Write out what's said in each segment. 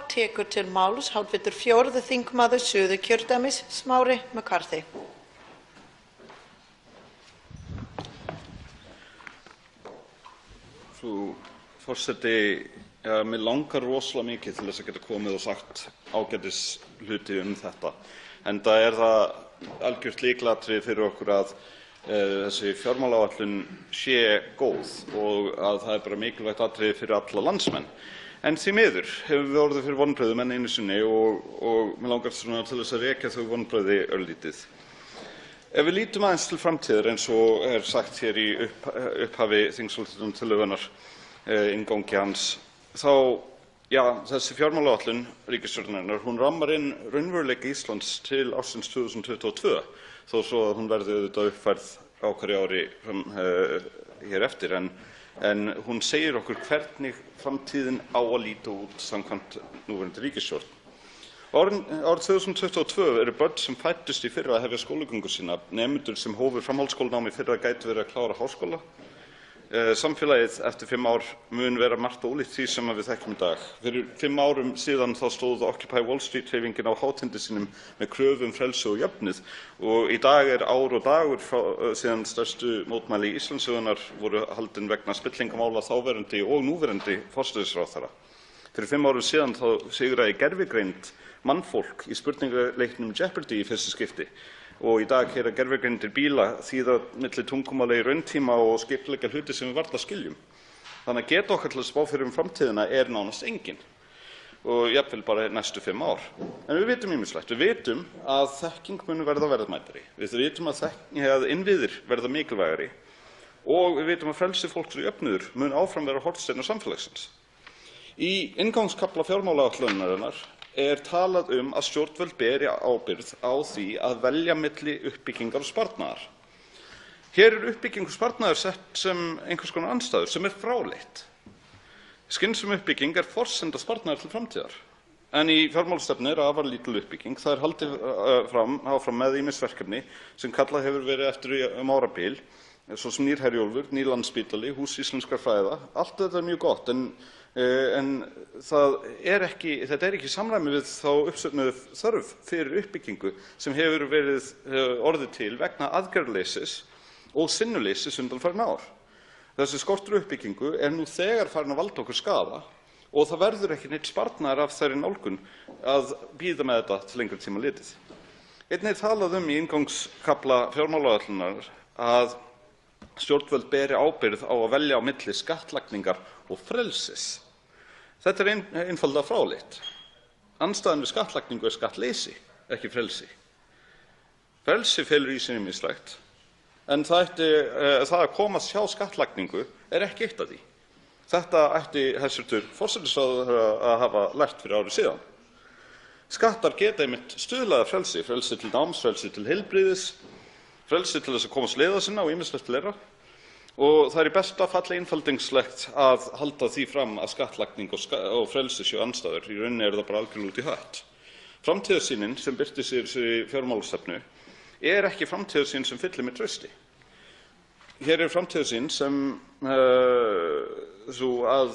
tekur til máls hv. 4. þingmaður Suðurkjördæmis, Smári McCarthy. Frú forseti, mig langar rosalega mikið til þess að geta komið og sagt ágætis hluti þetta. Enda það algjört lykilatriði fyrir okkur að þessi fjármálaáætlun sé góð og að það bara mikilvægt atriði fyrir alla landsmenn. En því miður hefur við orðið fyrir vonbrigðum enn einu sinni og mig langar til þess að rekja þau vonbrigði örlítið. Ef við lítum aðeins til framtíðar eins og sagt hér í upphafi þingsályktunartillögunnar, inngangi hans, þá þessi fjármálaáætlun ríkisstjórnarinnar, hún rammar inn raunveruleika Íslands til ársins 2022, þó svo að hún verði auðvitað uppfærð á hverju ári hér eftir, en hún segir okkur hvernig framtíðin á að líta út samkvæmt núverandi ríkisstjórn. Árið 2022 eru börn sem fæddust í fyrra að hefja skólagöngu sína, nemendur sem hófu framhaldsskólanám í fyrra gætu verið að klára háskóla. Samfélagið eftir 5 ár mun vera margt ólíkt því sem við þekkjum í dag. Fyrir 5 árum síðan þá stóð Occupy Wall Street hreyfingin á hátindi sínum með kröfu frelsi og jöfnuð og í dag ár og dagur síðan stærstu mótmæli Íslandssögunnar voru haldin vegna spillingamála þáverandi og núverandi forsætisráðherra. Fyrir 5 árum síðan þá sigraði gervigreind mannfólk í spurningaleiknum Jeopardy í fyrsta skipti og í dag keyra gervigreindir bíla, þýða milli tungumála í rauntíma og skipuleggja hluti sem við varla skiljum. Þannig að geta okkar til að spá fyrir framtíðina nánast engin og jafnvel bara næstu 5 ár. En við vitum ýmislegt. Við vitum að þekking mun verða verðmætari. Við vitum að innviðir verða mikilvægari og við vitum að frelsi fólks og jöfnuður mun áfram vera hornsteinn samfélagsins. Í inngangskafla fjármálaáætlunarinnar talað að stjórnvöld beri ábyrgð á því að velja milli uppbyggingar og sparnaðar. Hér uppbygging og sparnaður sett sem einhvers konar andstæður sem fráleitt. Skynnsöm uppbygging forsenda sparnaðar til framtíðar. En í fjármálastefnu afar lítil uppbygging. Það haldið áfram með ýmis verkefni sem kallað hefur verið eftir árabil, svo sem nýr Herjólfur, nýr Landspítali, Hús íslenskra fræða. Allt þetta mjög gott, en þetta ekki í samræmi við þá uppsöfnuðu þörf fyrir uppbyggingu sem hefur verið orðið til vegna aðgerðaleysis og sinnuleysis undanfarin ár. Þessi skortur uppbyggingu nú þegar farin að valda okkur skaða og það verður ekki neitt sparnaður af þeirri nálgun að bíða með þetta til lengri tíma litið. Einnig talað í inngangskafla fjármálaáætlunarinnar að stjórnvöld beri ábyrgð á að velja á milli skattlagningar og frelsis. Þetta einfaldlega fráleitt. Andstæðan við skattlagningu skattleysi, ekki frelsi. Frelsi felur í sér ýmislegt, en það að komast hjá skattlagningu ekki eitt af því. Þetta ætti hæstv. Forsætisráðherra að hafa lært fyrir ári síðan. Skattar geta einmitt stuðlað að frelsi til náms, frelsi til heilbrigðis, frelsi til þess að komast leiða sinna og ýmislegt fleira. Og það í besta falli einfaldingslegt að halda því fram að skattlagning og frelsi séu andstæður. Í rauninni það bara algjörlega út í hött. Framtíðarsýnin sem birtir sér í fjármálastefnu ekki framtíðarsýn sem fyllir með trausti. Hér framtíðarsýn sem svo að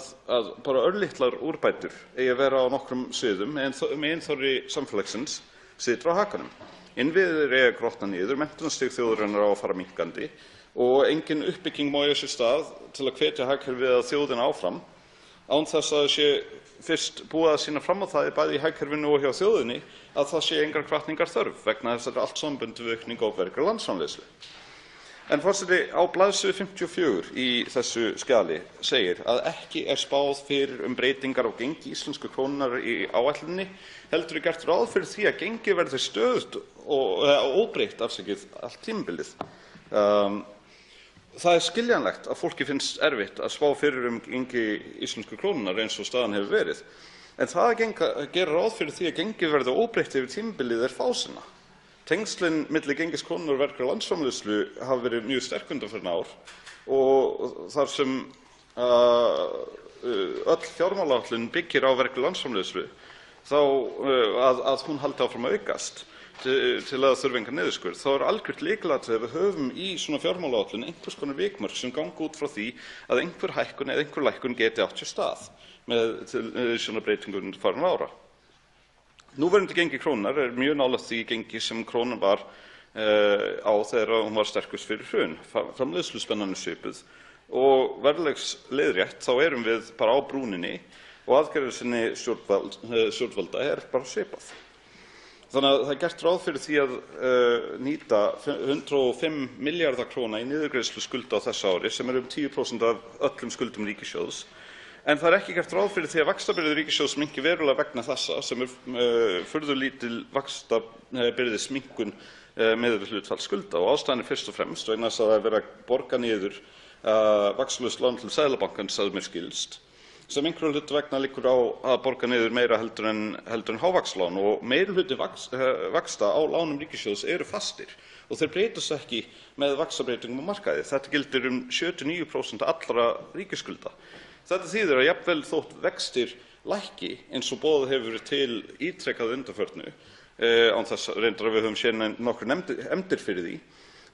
bara örlitlar úrbætur eigi að vera á nokkrum sviðum með einþorri samfélagsins situr á hakanum. Innviðir eigi að grotna niður, menntunarstig þjóðarinnar á að fara minnkandi og engin uppbygging má eiga sér stað til að hvetja hagkerfið eða þjóðina áfram án þess að það sé fyrst búið að sýna fram á það bæði í hagkerfinu og hjá þjóðinni að það sé engar hvatningar þörf vegna þess að allt sambundið við aukningu á vergri landsframleiðslu. En forseti, á blaðsíðu 54 í þessu skjali segir að ekki spáð fyrir breytingar á gengi íslensku krónunnar í áætluninni, heldur gert ráð fyrir því að gengi verði stöðugt og óbreytt allt tímabilið. Það skiljanlegt að fólki finnst erfitt að spá fyrir gengi íslensku krónunnar eins og staðan hefur verið. En það að gera ráð fyrir því að gengið verði óbreytt yfir tímabilið fásinna. Tengslin milli gengis krónunnar og vergrar landsframleiðslu hafa verið mjög sterk undanfarin ár og þar sem öll fjármálaáætlun byggir á vergri landsframleiðslu þá að hún haldi áfram að aukast til að þurfa engan niðurskurð. Þá algjört lykilatriði að við höfum í svona fjármálaáætlun einhvers konar vikmörk sem ganga út frá því að einhver hækkun eða einhver lækkun geti átt sér stað. með hliðsjónar undanfarinna ára. Núverandi gengi krónunnar er mjög nálægt því gengi sem krónan var á þegar hún var sterkust fyrir hrun. Framleiðsluspennan er svipuð og verðlagsleiðrétt þá erum við bara á brúninni og aðgerðarsinni stjórnvalda er bara svipað. Þannig að það er gert ráð fyrir því að nýta 105 milljarða króna í niðurgreiðslu skulda á þessu ári sem er 10% af öllum skuldum ríkissjóðs. En það er ekki gert ráð fyrir því að vaxtabyrði ríkissjóðs minnki verulega vegna þessa sem furðulítil vaxtabyrðisminnkun miðað við hlutfall skulda og ástæðan er fyrst og fremst vegna þess að það er verið að borga niður vaxtalaust lán til Seðlabankans að mér skilst, sem einhverjum hluta vegna liggur á að borga niður meira heldur en hávaxtalán og meirihluti vaxta á lánum ríkissjóðs eru fastir og þeir breytast ekki með vaxtabreytingum á markaði. Þetta gildir 79% allra ríkisskulda. Þetta þýðir að jafnvel þótt vextir lækki eins og boðað hefur verið til ítrekað undanförnu, án þess reyndar að við höfum séð nokkur efndir fyrir því,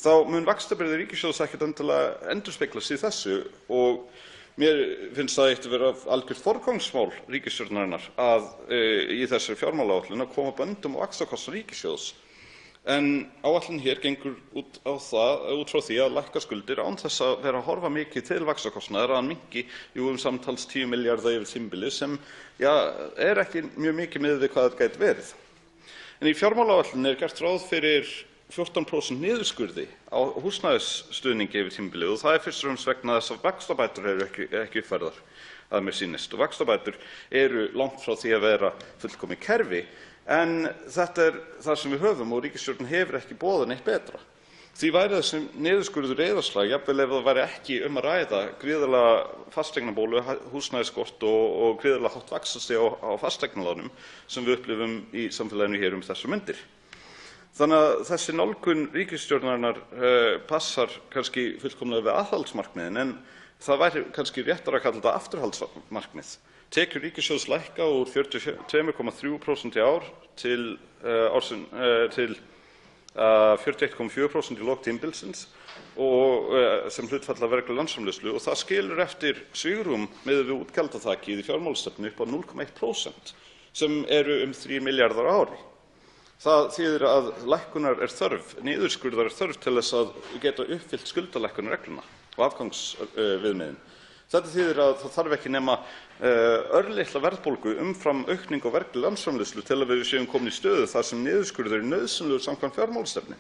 þá mun vaxtabyrði ríkissjóðs ekkert endilega endurspeglast í þessu og mér finnst það eitt að vera algjört forgangsmál ríkisstjórnarinnar að í þessari fjármálaáætlun að koma böndum á vaxtakostnað ríkissjóðs. En áætlunin hér gengur út frá því að lækka skuldir án þess að vera að horfa mikið til vaxtakostnaðar að hann minnki samtals 10 milljarða yfir tímabilið sem er ekki mjög mikið miðað við hvað þetta gæti verið. En í fjármálaáætluninni er gert ráð fyrir 14% niðurskurði á húsnæðisstuðningi yfir tímabilið og það er fyrst og fremst vegna þess að vaxtabætur eru ekki uppfærðar að mér sýnist og vaxtabætur eru langt frá því að vera fullkomið kerfi en þetta er það sem við höfum og ríkisstjórnin hefur ekki boðað neitt betra. Því væri þessi niðurskurður reiðarslag jafnvel ef það væri ekki að ræða gríðarlega fasteignabólu, húsnæðisskort og gríðarlega hátt vaxtastig á fasteignalánum sem við upplifum í samfélaginu hér þessar mundir. Þannig að þessi nálgun ríkisstjórnarinnar passar kannski fullkomlega við aðhaldsmarkmiðin en það væri kannski réttara að kalla þetta afturhaldsmarkmið. Tekjur ríkissjóðs lækka úr 42,3% í ár til 41,4% í lok tímabilsins og sem hlutfall af vergri landsframleiðslu og það skilur eftir svigrúm miðað við útgjaldaþakið í fjármálastefnu upp á 0,1% sem eru 3 milljarðar á ári. Það þýðir að lækkunar er þörf, niðurskurðar er þörf til þess að geta uppfyllt skuldalækkunarregluna og afgangsviðmiðin. Þetta þýðir að það þarf ekki nema örlitla verðbólgu umfram aukning á vergri landsframleiðslu til að við séum komin í stöðu þar sem niðurskurður er nauðsynlegur samkvæmt fjármálastefnu.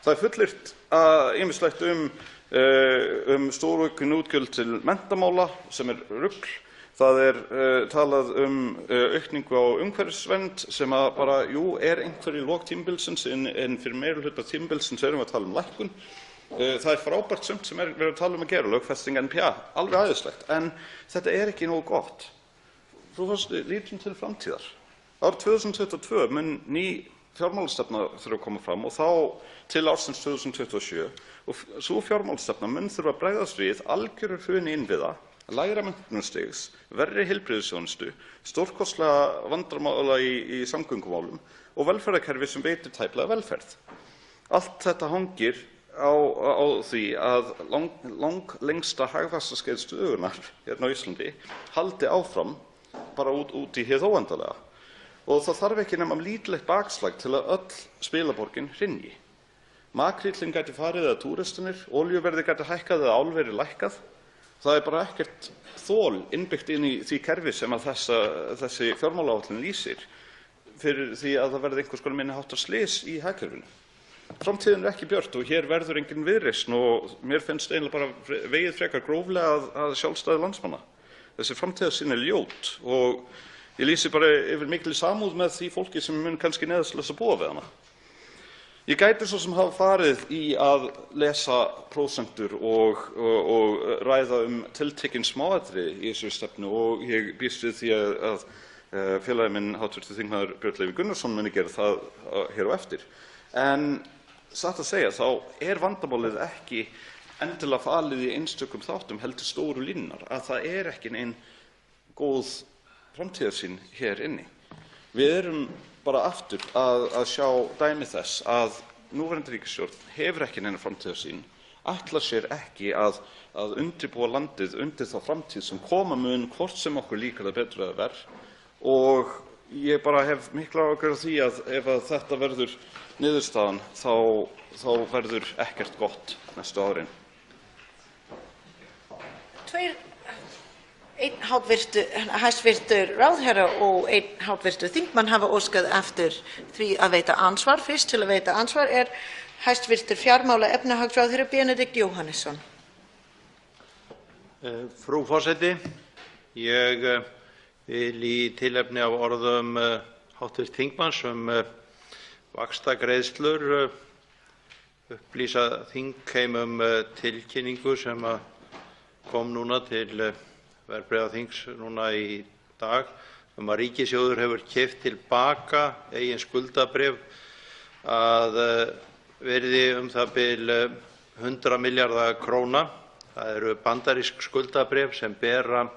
Það er fullyrt ýmislegt stóraukin útgjöld til menntamála sem er rugl. Það er talað aukningu á umhverfisvernd sem að bara, er einhver í lok tímabilsins en fyrir meirihluta tímabilsins erum við að tala lækkun. Það er frábært sumt sem verið að tala að gera, lögfesting NPA, alveg æðislegt, en þetta er ekki nógu gott. Frú forseti, lítum til framtíðar. Árið 2022 mun ný fjármálastefna þurfa að koma fram og þá til ársins 2027 og sú fjármálastefna mun þurfa að bregðast við algjöru hruni innviða, lægra menntunarstigs, verri heilbrigðisþjónustu, stórkostlega vandamála í samgöngumálum og velferðarkerfi sem veitir tæplega velferð. Allt þetta hangir á því að langlengsta hagvaxtarskeið sögunnar hérna á Íslandi haldi áfram bara út í hið óendanlega. Og það þarf ekki nema lítilegt bakslag til að öll spilaborgin hrynji. Makríllinn gæti farið eða túristarnir, olíuverðið gæti hækkað eða álverið lækkað. Það er bara ekkert þol innbyggt inn í því kerfi sem að þessi fjármálaáætlun lýsir fyrir því að það verði einhvers konar minni háttar slys í hagkerfinu. Framtíðin er ekki björt og hér verður engin viðreisn og mér finnst eiginlega bara vegið frekar gróflega að sjálfstæði landsmanna. Þessi framtíðarsýn er ljót og ég lýsi bara yfir mikilli samúð með því fólki sem mun kannski neyðast að búa við hana. Ég gæti svo sem hafa farið í að lesa prósentur og ræða tiltekin smáatriði í þessari stefnu og ég býst við því að félagi minn hv. þingmaður Björn Leví Gunnarsson muni gera það hér á eftir. En satt að segja þá er vandamálið ekki endilega falið í einstökum þáttum heldur stóru línurnar að það er ekki nein góð framtíðarsýn hér inni. Við erum bara aftur að sjá dæmi þess að núverandi ríkisstjórn hefur ekki neina framtíðarsýn, ætlar sér ekki að undirbúa landið undir þá framtíð sem koma mun, hvort sem okkur líkar það betur eða verr. Og ég bara hef miklar áhyggjur af því að ef að þetta verður niðurstaðan þá verður ekkert gott næstu árin. Einn hæstvirtur ráðherra og einn hæstvirtur þingmann hafa óskað eftir því að veita ansvar. Fyrst til að veita ansvar hæstvirtur fjármála- og efnahagsráðherra Benedikt Jóhannesson. Frú forseti, ég vil í tilefni af orðum hv. þingmanns vaxtagreiðslur upplýsa þingheim tilkynningu sem kom núna til verðbréfaþings núna í dag að ríkissjóður hefur keypt til baka eigin skuldabréf að verði það bil 100 milljarða króna. Það eru bandarísk skuldabréf sem bera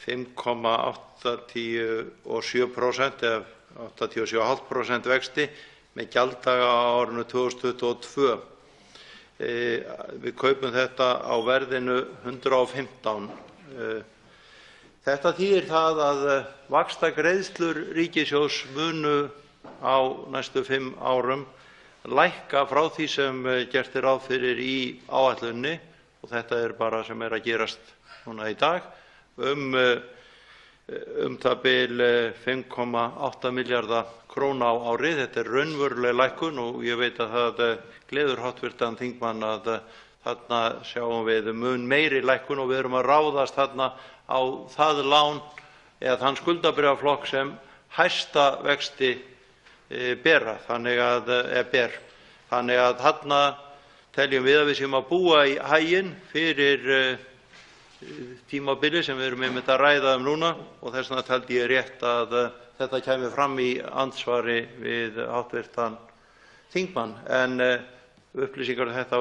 5,87% eða 87,5% vexti með gjalddaga á árinu 2022. Við kaupum þetta á verðinu 115. Þetta þýðir það að vaxtagreiðslur ríkissjóðs munu á næstu 5 árum lækka frá því sem gert ráð fyrir í áætluninni, og þetta bara sem að gerast núna í dag, það bil 5,8 milljarða króna á ári. Þetta raunveruleg lækkun og ég veit að það gleður hv. þingmann að þarna sjáum við mun meiri lækkun og við erum að ráðast þarna á það lán eða þann skuldabréfaflokk sem hæsta vexti ber. Þannig að þarna teljum við að við séum að búa í haginn fyrir tímabili sem við erum einmitt að ræða núna, og þess vegna taldi ég rétt að þetta kæmi fram í andsvari við hv. þingmann. En upplýsingar þetta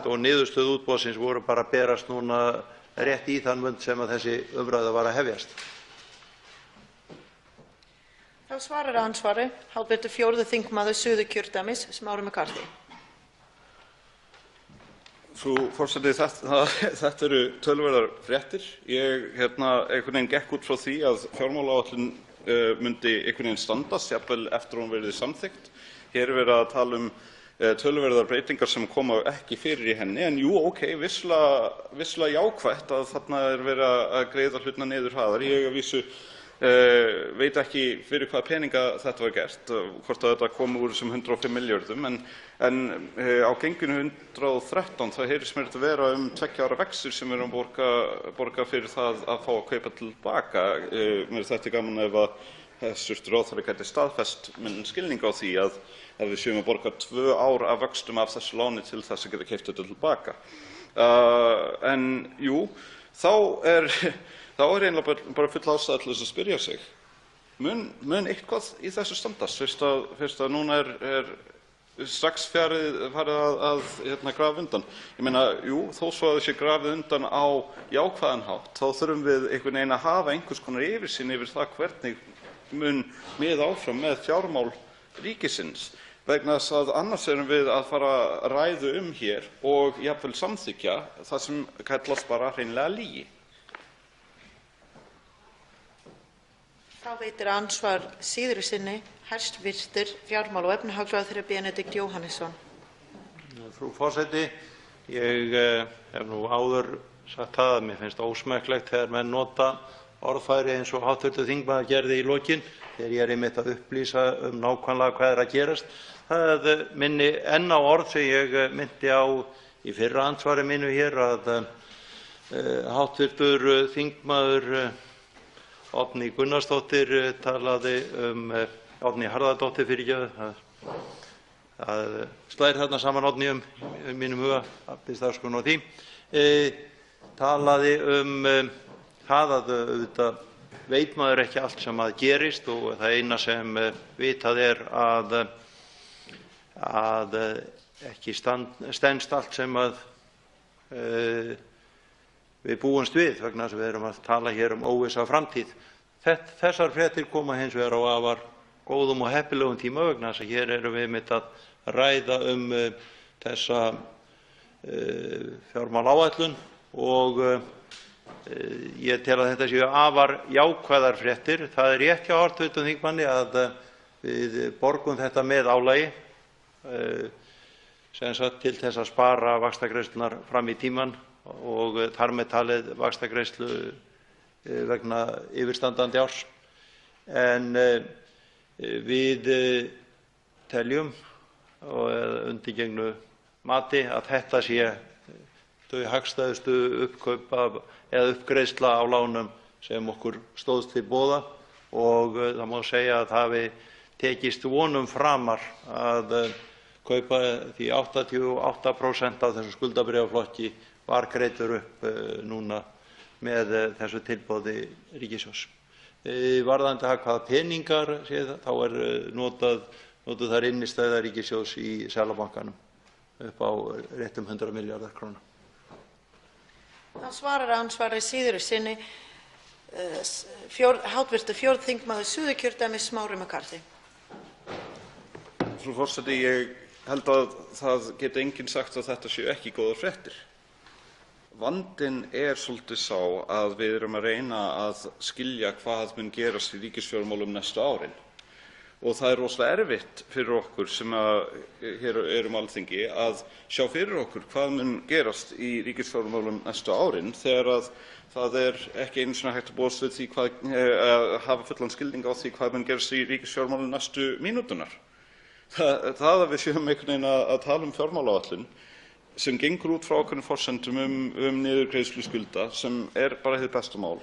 og niðurstöðu útboðsins voru bara að berast núna rétt í þann mund sem að þessi umræða var að hefjast. Þá svarar andsvari hv. 4. þingmaður Suðurkjördæmis, Smári McCarthy. Frú forseti, þetta eru töluverðar fréttir. Ég einhvern veginn gekk út frá því að fjármálaáætlun myndi einhvern veginn standast jafnvel eftir hún verið samþykkt. Hér er verið að tala töluverðar breytingar sem koma ekki fyrir í henni, en jú, vissulega jákvætt að þarna er verið að greiða hlutina niður hraðar. Ég að vísu veit ekki fyrir hvaða peninga þetta var gert, hvort að þetta kom úr þessum 105 milljörðum, en á genginu 113 það heyrist mér þetta vera 2 ára vextir sem við erum að borga fyrir það að fá að kaupa tilbaka. Mér þetta gaman ef að hæstv. ráðherra gæti staðfest minn skilning á því að við séum að borga 2 ár af vöxtum af þessu láni til þess að geta keypt þetta tilbaka. En jú, þá er eiginlega bara full ástæða til þess að spyrja sig, mun eitthvað í þessu standast fyrst að núna er strax farið að grafa undan? Ég meina, jú, þó svo að það sé grafið undan á jákvæðan hátt, þá þurfum við einhvern veginn að hafa einhvers konar yfirsýn yfir það hvernig mun miða áfram með fjármál ríkisins, vegna þess að annars erum við að fara að ræða hér og jafnvel samþykkja það sem kallast bara hreinlega lygi. Þá veitir ansvar síðari sinni hæstvirtur fjármála- og efnahagsráðherra Benedikt Jóhannesson. Frú forseti, ég hef nú áður sagt það að mér finnst ósmekklegt þegar menn nota orðfæri eins og hv. þingmaður gerði í lokin þegar ég einmitt að upplýsa nákvæmlega hvað að gerast. Það minni enn á orð sem ég minnti á í fyrra andsvari mínu hér að hv. þingmaður Oddný Gunnarsdóttir talaði Oddný Harðardóttir fyrirgefðu, það slær þarna saman Oddný mínum huga, biðst afsökunar á því, talaði það að auðvitað veit maður ekki allt sem að gerist og það eina sem vitað er að ekki stenst allt sem að við búumst við, vegna þess að við erum að tala hér óvissa framtíð. Þessar fréttir koma hins vegar á afar góðum og heppilegum tíma, vegna þess að hér erum við einmitt að ræða þessa fjármálaáætlun og ég tel að þetta séu afar jákvæðar fréttir. Það er rétt hjá hv. þingmanni að við borgum þetta með álagi, sem sagt til þess að spara vaxtagreiðslurnar fram í tímann og þar með talið vaxtagreiðslu vegna yfirstandandi árs. En við teljum undirgengnu mati að þetta sé þau hagstæðustu uppkaup eða uppgreiðsla á lánum sem okkur stóðst til boða og það má segja að það hafi tekist vonum framar að kaupa því 88% af þessu skuldabréfaflokki var greiddur upp núna með þessu tilboði ríkissjóðs. Varðandi það hvaða peningar þá notuð þar innistæða ríkissjóðs í Seðlabankanum upp á rétt 100 milljarðar króna. Þá svarar andsvari síðari sinni hv. 4. þingmaður Suðurkjördæmis Smári McCarthy. Frú forseti, ég held að það geti enginn sagt að þetta séu ekki góðar fréttir. Vandinn svolítið sá að við erum að reyna að skilja hvað mun gerast í ríkisfjármálum næstu árin. Og það rosalega erfitt fyrir okkur sem hér erum á Alþingi að sjá fyrir okkur hvað mun gerast í ríkisfjármálum næstu árin þegar að það ekki einu sinni hægt að búast við því að hafa fullan skilning á því hvað mun gerast í ríkisfjármálum næstu mínúturnar. Það að við séum einhvern veginn að tala fjármálaáætlun sem gengur út frá ákveðnum forsendum niðurgreiðslu skulda sem bara hið besta mál,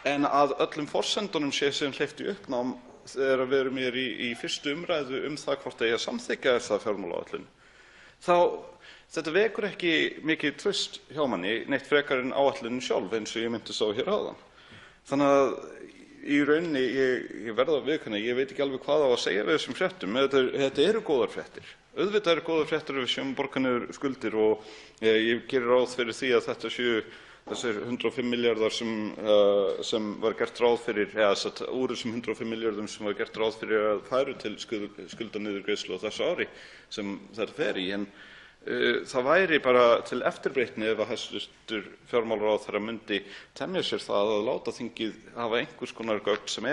en að öllum forsendunum sé sem hleypt í uppnám þegar við erum í fyrstu umræðu það hvort eigi að samþykkja þessa fjármálaáætlun. Þetta vekur ekki mikið traust hjá manni neitt frekar en áætlunin sjálf eins og ég minntist á hér áðan. Þannig að í rauninni ég verð að viðurkenna, ég veit ekki alveg hvað á að segja við þessum fréttum. Þetta eru góðar fréttir. Auðvitað eru góðar fréttir ef við séum að borga niður skuldir og ég geri ráð fyrir því að þetta séu þessir 105 milljarðar sem var gert ráð fyrir, eða úr þessum 105 milljörðum sem var gert ráð fyrir að færu til skuldaniðurgreiðslu á þessu ári sem þetta fer í. En það væri bara til eftirbreytni ef að hæstv. Fjármálaráðherra myndi temja sér það að láta þingið hafa einhvers konar gögn sem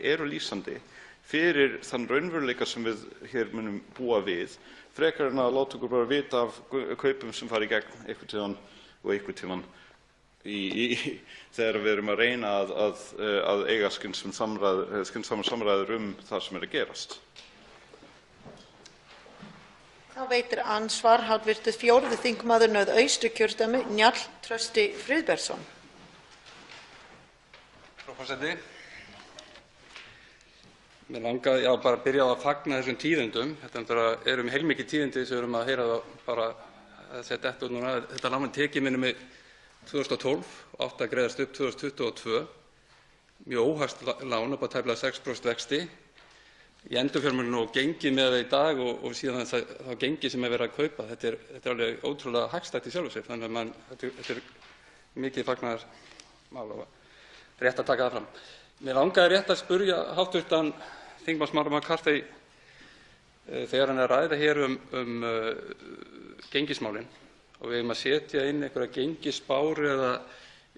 lýsandi fyrir þann raunveruleika sem við hér munum búa við, frekar en að láta okkur bara vita af kaupum sem fara í gegn einhvern tímann þegar við erum að reyna að eiga skynsamar samræður það sem að gerast. Þá veitir andsvar hv. 4. þingmaður Norðausturkjördæmi Njáll Trausti Friðbertsson. Frú forseti. Mér langaði bara að byrja á að fagna þessum tíðindum. Þetta eru heilmikið tíðindi sem við erum að heyra bara þetta núna. Þetta lán var tekið minnir mig 2012 og átti að greiðast upp 2022. Mjög óhagstætt lán upp á tæplega 6% vexti. Í endurfjármögnun og gengi með það í dag og síðan þá gengi sem verið að kaupa. Þetta er alveg ótrúlega hagstætt í sjálfu sér. Þannig að þetta er mikið fagnaðarmál og rétt að taka það fram. Mér langaði rétt að spyrja hv. þingmann Smára McCarthy þegar hann ræða hér gengismálin og við erum að setja inn einhverja gengisspár eða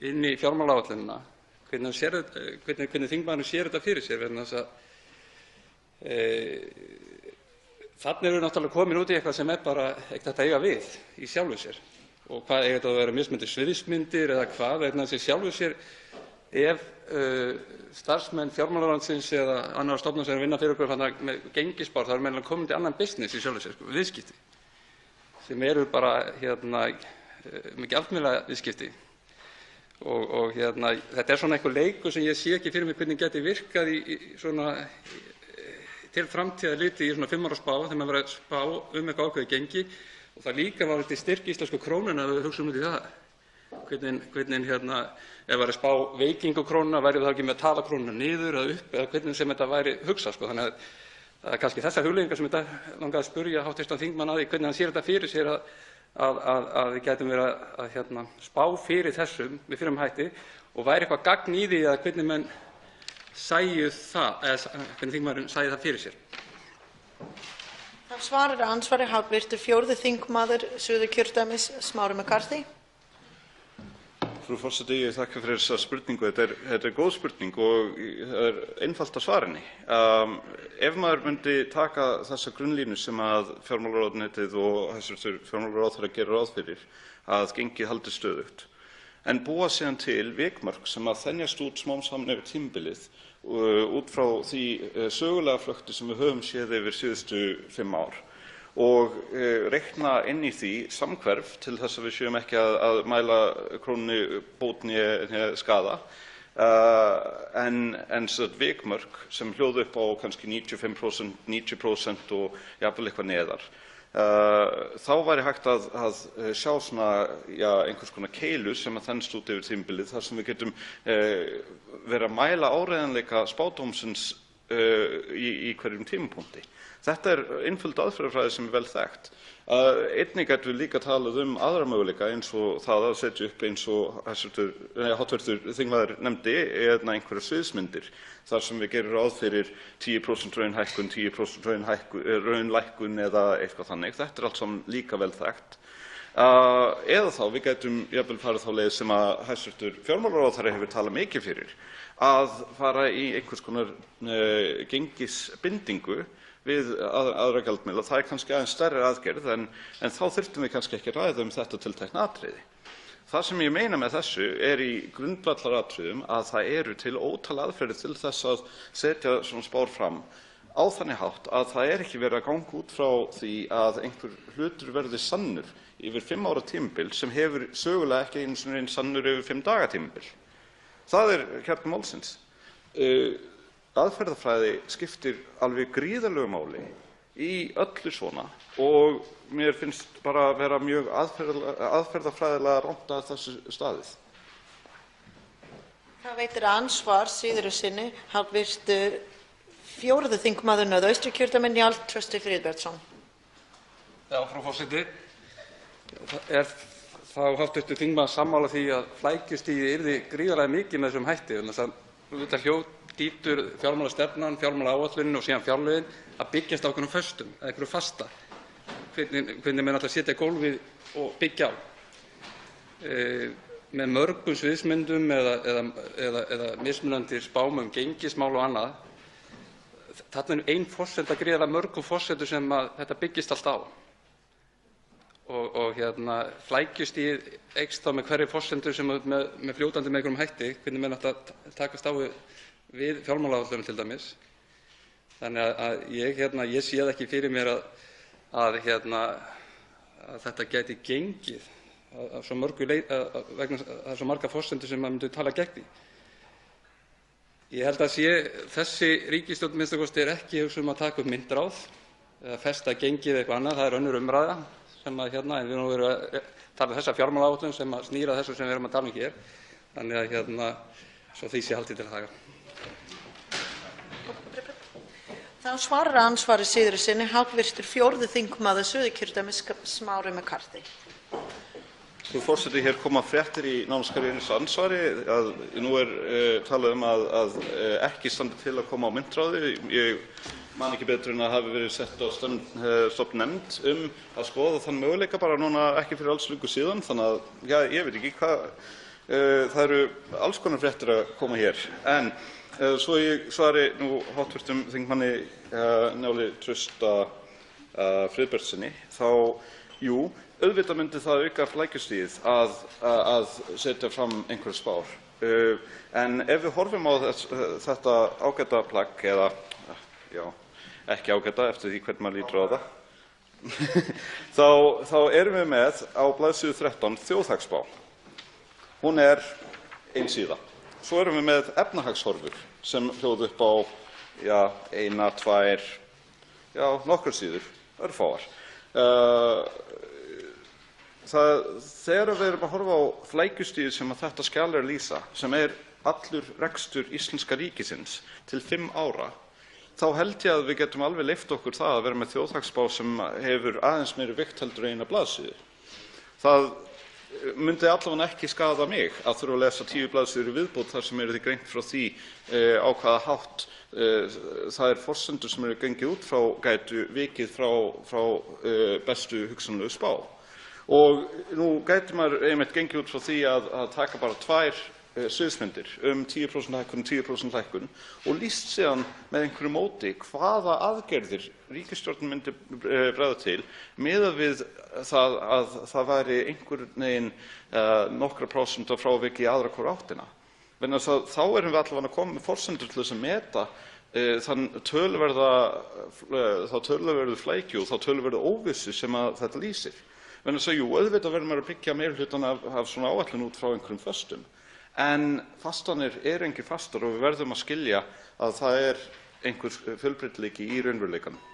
inn í fjármálaáætlunina, hvernig þingmaðurinn sér þetta fyrir sér, vegna þess að þarna erum við náttúrulega komin út í eitthvað sem bara ekkert að eiga við í sjálfu sér. Og hvað eiga þetta að vera mismunandi sviðsmyndir eða hvað, vegna þess að sjálfu sér ef starfsmenn fjármálaráðuneytisins eða annarra stofnana sem vinna fyrir okkur með gengisspár, þá meðal komin til annan business í sjálfu sér, viðskipti, sem eru bara með gjaldmiðlaviðskipti. Og þetta er svona einhver leikur sem ég sé ekki fyrir mig hvernig geti virkað til framtíðar litið í svona 5 ára spá þegar maður verið að spá eitthvað ákveðið gengi og það líka var til styrk íslensku krónuna að við hugsaum út í það. Hvernig ef væri að spá veikingu krónuna, væri það ekki með að tala krónuna niður eða upp eða hvernig sem þetta væri hugsað. Þannig að það er kannski þessar hugleiðingar sem ég langaði að spyrja hv. þingmann að því hvernig hann sér þetta fyrir sér að við gætum verið að spá fyrir þessum með fyrir hætti og væri eitthvað gagn í því að hvernig menn sæju það, eða hvernig þingmaðurinn sæju það fyrir sér. Þá svarar andsvari hv. 4. þingmaður Suðurkjördæmis, Smári McCarthy. Frú forseti, ég þakka fyrir þessa spurningu. Þetta er góð spurning og það er einfalt að svara henni. Ef maður myndi taka þessa grunnlínu sem að fjármálaráðuneytið og hæstv. fjármálaráðherra gerir ráð fyrir, að gengið haldi stöðugt, en búa síðan til vikmörk sem að þenjast út smám saman yfir tímabilið út frá því sögulega flökti sem við höfum séð yfir síðustu 5 ár og reikna inn í því samhverf til þess að við séum ekki að mæla krónunni bót né skaða, en vikmörk sem hljóða upp á kannski 95%, 90% og jafnvel eitthvað neðar. Þá væri hægt að sjá einhvers konar keilu sem að þenst út yfir tímabilið þar sem við getum verið að mæla áreiðanleika spádómsins í hverjum tímapunkti. Þetta er einföld aðferðafræði sem er vel þekkt. Einnig getum við líka talað aðra möguleika eins og það að setja upp eins og hv. þingmaður nefndi einhverjar sviðsmyndir þar sem við gerum ráð fyrir 10% raunhækkun, 10% raunlækkun eða eitthvað þannig. Þetta er allt saman líka vel þekkt. Eða þá við getum jafnvel farið þá leið sem að hæstv. fjármálaráðherra hefur talað mikið fyrir, að fara í einhvers konar gengisbindingu við aðra gjaldmiðla. Það er kannski aðeins stærri aðgerð en þá þyrftum við kannski ekki að ræða þetta tiltekna atriði. Það sem ég meina með þessu er í grundvallaratriðum að það eru til ótal aðferðir til þess að setja svona spár fram á þannig hátt að það er ekki verið að ganga út frá því að einhver hlutur verði sannur yfir 5 ára tímabil sem hefur sögulega ekki einu sinni verið sannur yfir 5 daga tímabil. Það er kjarni málsins. Aðferðafræði skiptir alveg gríðarlegu máli í öllu svona og mér finnst bara vera mjög aðferðafræðilega rangt að þessu staðið. Það veitir andsvar síðari sinni hv. 4. þingmaður Norðausturkjördæmis, Njáll Trausti Friðbertsson. Já, frú forseti. Er þá hv. þingmaður sammála því að flækjustigið yrði gríðarlega mikið með þessum hætti? Þetta hlýtur fjármálastefnan, fjármálaáætlunin og síðan fjárlögin að byggjast á einhverjum föstum eða einhverju fasta. Hvernig menn ætla að setja gólfið og byggja á. Með mörgum sviðsmyndum eða mismunandi spám gengismál og annað. Þarna er ein forsenda gríðarlega mörgum forsendur sem að þetta byggist allt á. Og flækjustigið eykst þá með hverri forsendu sem með fljótandi með einhverjum hætti, hvernig menn ætla að takast á við fjármálaáætlunum til dæmis. Þannig að ég sé það ekki fyrir mér að þetta gæti gengið að svo mörgu vegna það er svo margar forsendur sem maður myndi tala gegn því. Ég held að þessi ríkisstjórn minnsta kosti er ekki að taka upp myntráð eða festa gengið eða eitthvað annað, það er önnur umræða sem að en við erum að tala um þessa fjármálaáætlun sem að snýr að þessu sem við erum að tala um hér. Þannig að svo því sé haldið til haga. Þá svarar andsvari síðari sinni hv. 4. þingmaður Suðurkjördæmis, Smári McCarthy. Frú forseti, hér koma fréttir í nánast hverju einu andsvari að nú talað að ekki standi til að koma á myntráði. Ég man ekki betur en að hafi verið sett á stofnnefnd að skoða þann möguleika bara núna ekki fyrir alls löngu síðan, þannig að ég veit ekki hvað, það eru alls konar fréttir að koma hér. En svo ég svari nú hv. þingmanni Njáli Trausta Friðbertssyni, þá jú, auðvitað myndi það auka flækjustigið að setja fram einhverjar spár. En ef við horfum á þetta ágæta plagg, eða ekki ágæta eftir því hvernig maður lítur á það, þá erum við með á blaðsíðu 13 þjóðhagsspá. Hún er ein síða. Svo erum við með efnahagshorfur sem hljóða upp á 1, 2, nokkrar síður, örfáar. Þegar við erum að horfa á flækjustigið sem að þetta skjal er að lýsa, sem er allur rekstur íslenska ríkisins til 5 ára, þá held ég að við getum alveg leyft okkur það að vera með þjóðhagsspá sem hefur aðeins meiri vigt heldur en eina blaðsíðu. Það myndi allavega ekki skaða mig að þurfa að lesa 10 blaðsíður í viðbót þar sem yrði greint frá því á hvaða hátt þær forsendur sem eru gengið út frá gætu vikið frá bestu hugsanlegu spá. Og nú gæti maður einmitt gengið út frá því að taka bara 2 sviðsmyndir 10% hækkun, 10% hækkun og lýst síðan með einhverju móti hvaða aðgerðir ríkisstjórnin myndi bregða til miðað við það að það væri einhvern veginn nokkra prósenta frávik í aðra hvora áttina. Vegna þess að þá erum við allavega að koma með forsendur til þess að meta þá töluverðu flækju og þá töluverðu óvissu sem að þetta lýsir. Vegna þess að auðvitað verður maður að byggja meirihlutann af svona áætlun út frá einhverjum föstum. En fastanir engir fastar og við verðum að skilja að það einhver fjölbreytileiki í raunveruleikanum.